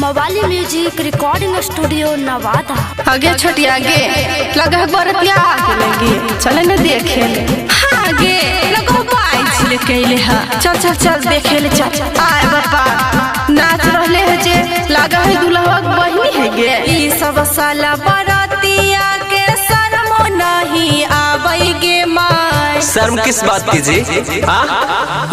मवाली music recording studio Nawada. आगे छोटी आगे लगा बरतिया आगे लगी चले न देखे आगे लगो बाई छिले कैले हा चल चल चल देखे ले चल आए बापा नाच रहले है जे लगा है दुल्हा बहिनी है गे ई सब साला बरतिया के शर्म नहीं आवे गे माय। शर्म किस बात की जी? हां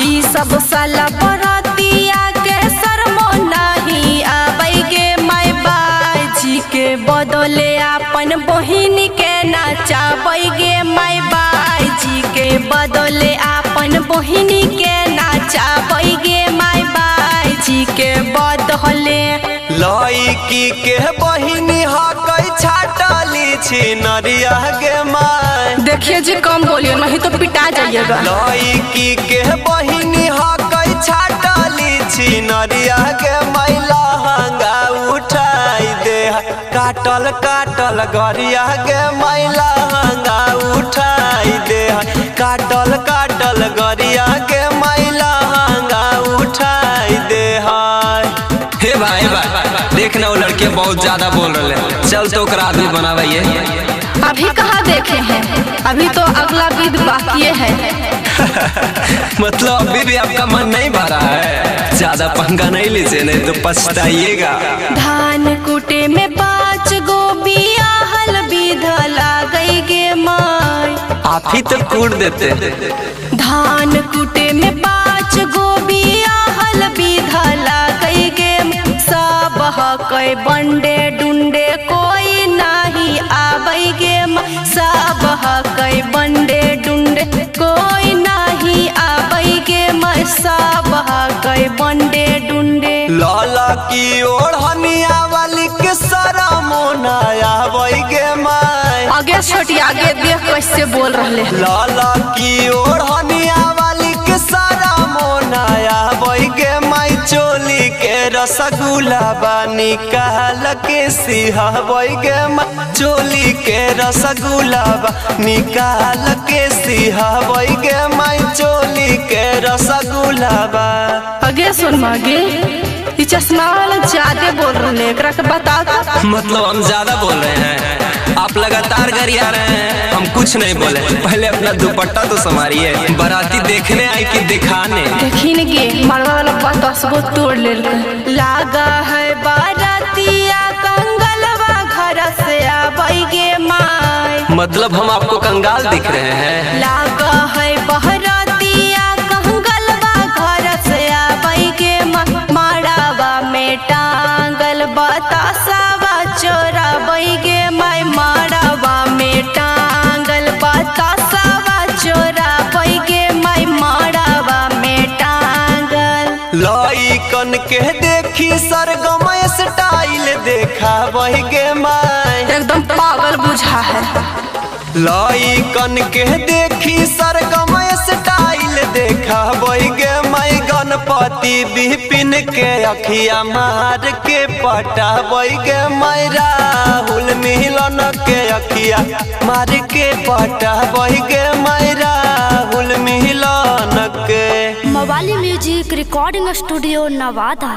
ई सब साला बरतिया के शर्म नहीं आवे गे माय बाजी के बदले अपन बहिन के नचावे गे माय बाजी के बदले अपन बहिन के नचावे गे माय बाजी के बदले लईकी के बहिनी हकई छाटली छी नरिया गे माय। देखिए जी कम बोलिए नहीं तो पिटा जाइएगा। लईकी के बहिनी हकई छाटली छी नरिया गे माय लहंगा उठाई दे काटल काटल गरिया गे माय लहंगा उठाई दे काटल काटल गरिया गे माय लहंगा उठाई दे। हे भाई देखना वो लड़के बहुत ज्यादा बोल रहे हैं, चल तो ओकरा आदमी बनावाइए। अभी कहाँ देखे हैं, अभी तो अगला विध बाकी है। मतलब अभी भी आपका मन नहीं भरा है? ज्यादा पंगा नहीं लीजिए नहीं तो पछताइएगा। धान कूटे में 5 गो बियाहल विध लागई गे माय। आप ही तो कूट देते। धान कूटे में 5 गो बियाहल विध लागई गे सब हकई बंडे डुंडे कोई नहीं आवे गे सब हकई बंडे डुंडे कोई नहीं आवे गे सब हकई बंडे डुंडे। लाला की ओढ़निया वाली के सारा मोना आवे गे माय। आगे छोटी आगे देख कैसे बोल रहे हैं। लाला की ओढ़निया वाली के सारा मोना आवे गे माय चोली के रसगुल्ला बानी कहल के सिहावे गे माय चोली के रसगुल्ला बानी कहल के सिहावे गे माय चोली के रसगुल्ला बा। आगे सुन मागे ये चश्मा वाला ज्यादा बोल रहे हैं, एकरा के बता दो। मतलब हम ज्यादा बोल रहे हैं, आप लगातार गरिया रहे हैं, हम कुछ नहीं बोले। पहले अपना दुपट्टा तो संभालिए, बाराती देखने आई कि दिखाने। देखिन गे मरवा वाला बात असबो तोड़ ले लागा है बारातिया कंगलवा घर से आवे गे माय। मतलब हम आपको कंगाल दिख रहे हैं? लागा है बहरातिया कंगलवा घर से आवे गे माड़ावा में टांगल बतासावा चोरावे गे माय माड़ावा में टांगल बतासावा चोरावे गे माय माड़ावा में टांगल। लईकन के देखी सरगम स्टाइल देखावे गे माय। एकदम पागल बुझा है। लईकन के देखी सरगम स्टाइल देखावे गे माय गणपति बिपिन के अखिया मार के पटावे गे माय राहुल मिलन के अखिया मार के पटावे गे माय राहुल मिलन के। मवाली म्यूजिक रिकॉर्डिंग स्टूडियो नवादा।